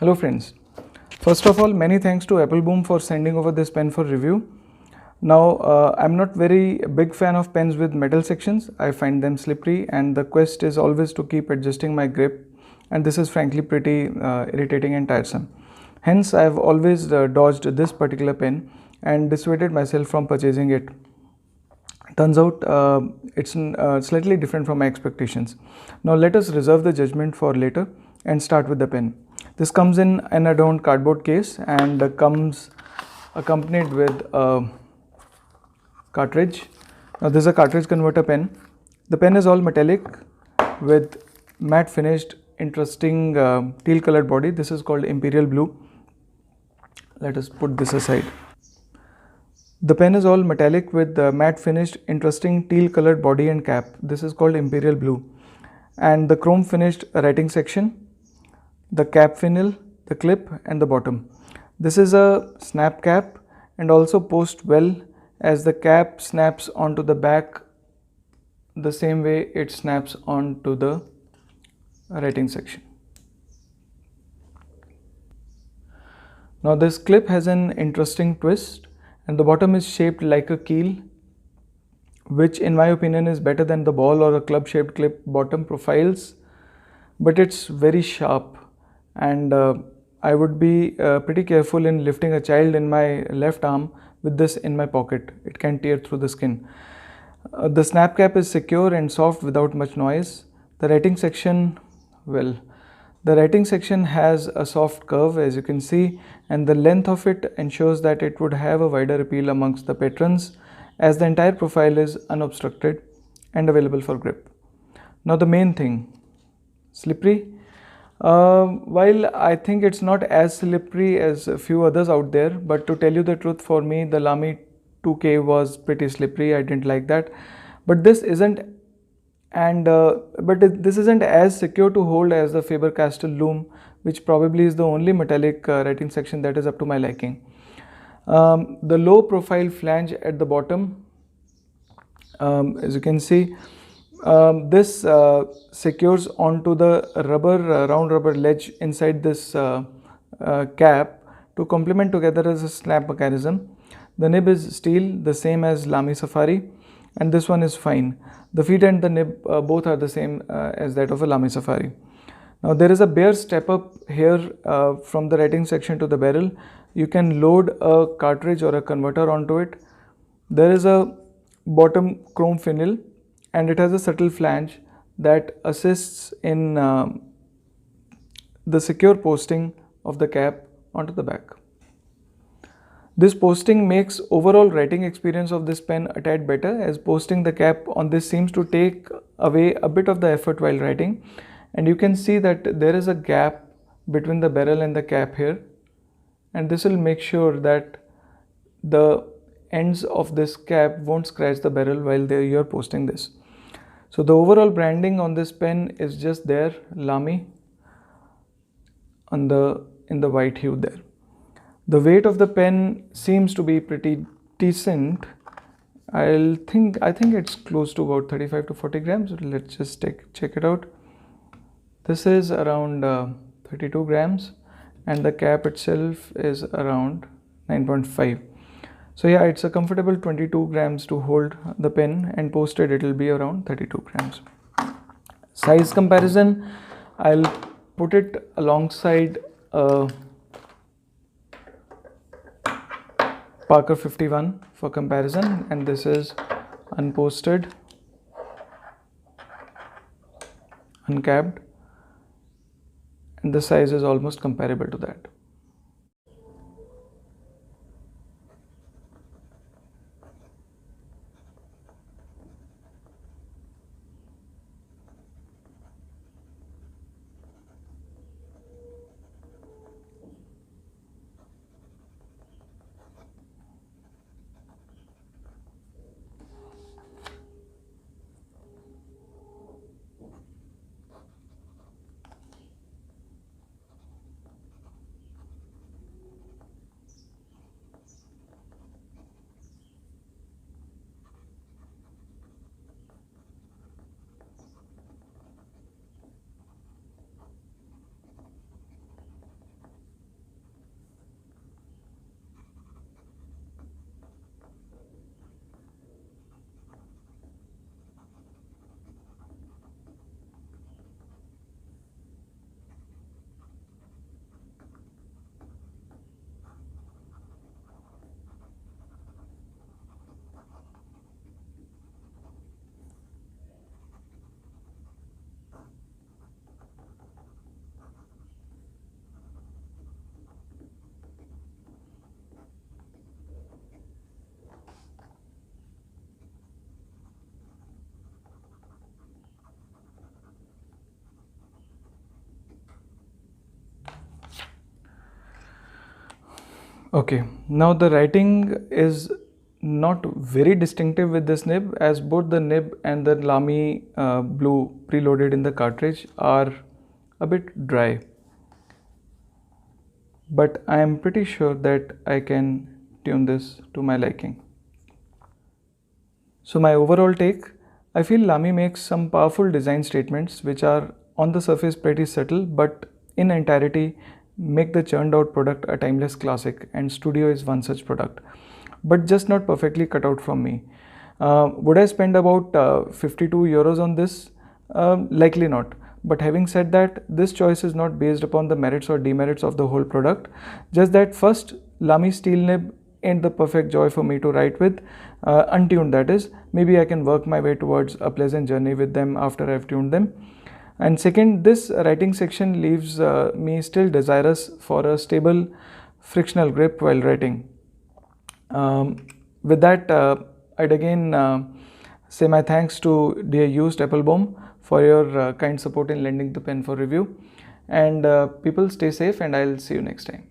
Hello friends. First of all, many thanks to Appleboom for sending over this pen for review. Now, I'm not very big fan of pens with metal sections. I find them slippery and the quest is always to keep adjusting my grip, and this is frankly pretty irritating and tiresome. Hence, I've always dodged this particular pen and dissuaded myself from purchasing it. Turns out it's slightly different from my expectations. Now let us reserve the judgment for later and start with the pen. This comes in an adorned cardboard case and comes accompanied with a cartridge. Now this is a cartridge converter pen. The pen is all metallic with matte finished interesting teal colored body. This is called Imperial Blue. Let us put this aside. The pen is all metallic with matte finished interesting teal colored body and cap. This is called Imperial Blue. And the chrome finished writing section, the cap finial, the clip and the bottom. This is a snap cap and also posts well, as the cap snaps onto the back the same way it snaps onto the writing section. Now this clip has an interesting twist and the bottom is shaped like a keel, which in my opinion is better than the ball or a club shaped clip bottom profiles, but it's very sharp and I would be pretty careful in lifting a child in my left arm with this in my pocket. It can tear through the skin. The snap cap is secure and soft without much noise. The writing section, well, the writing section has a soft curve, as you can see, and the length of it ensures that it would have a wider appeal amongst the patrons, as the entire profile is unobstructed and available for grip. Now the main thing, slippery. While I think it's not as slippery as a few others out there, but to tell you the truth, for me the Lamy 2K was pretty slippery. I didn't like that, but this isn't. This isn't as secure to hold as the Faber-Castell Loom, which probably is the only metallic writing section that is up to my liking. The low profile flange at the bottom, as you can see, this secures onto the round rubber ledge inside this cap to complement together as a snap mechanism. The nib is steel, the same as Lamy Safari, and this one is fine. The feet and the nib both are the same as that of a Lamy Safari. Now there is a bare step up here from the writing section to the barrel. You can load a cartridge or a converter onto it. There is a bottom chrome finial and it has a subtle flange that assists in the secure posting of the cap onto the back. This posting makes overall writing experience of this pen a tad better, as posting the cap on this seems to take away a bit of the effort while writing, and you can see that there is a gap between the barrel and the cap here, and this will make sure that the ends of this cap won't scratch the barrel while you're posting this. So the overall branding on this pen is just there, Lamy, in the white hue there. The weight of the pen seems to be pretty decent. I think it's close to about 35 to 40 grams. Let's just check it out. This is around 32 grams and the cap itself is around 9.5. So yeah, it's a comfortable 22 grams to hold the pen, and posted it will be around 32 grams. Size comparison, I'll put it alongside Parker 51 for comparison, and this is unposted, uncapped, and the size is almost comparable to that. Okay, now the writing is not very distinctive with this nib, as both the nib and the Lamy blue preloaded in the cartridge are a bit dry, but I am pretty sure that I can tune this to my liking. So my overall take, I feel Lamy makes some powerful design statements which are on the surface pretty subtle, but in entirety make the churned out product a timeless classic, and Studio is one such product, but just not perfectly cut out from me. Would I spend about 52 euros on this? Likely not. But having said that, this choice is not based upon the merits or demerits of the whole product. Just that first, Lamy steel nib ain't the perfect joy for me to write with, untuned that is. Maybe I can work my way towards a pleasant journey with them after I've tuned them. And second, this writing section leaves me still desirous for a stable frictional grip while writing. With that, I'd again say my thanks to dear used Applebaum for your kind support in lending the pen for review. And people stay safe, and I'll see you next time.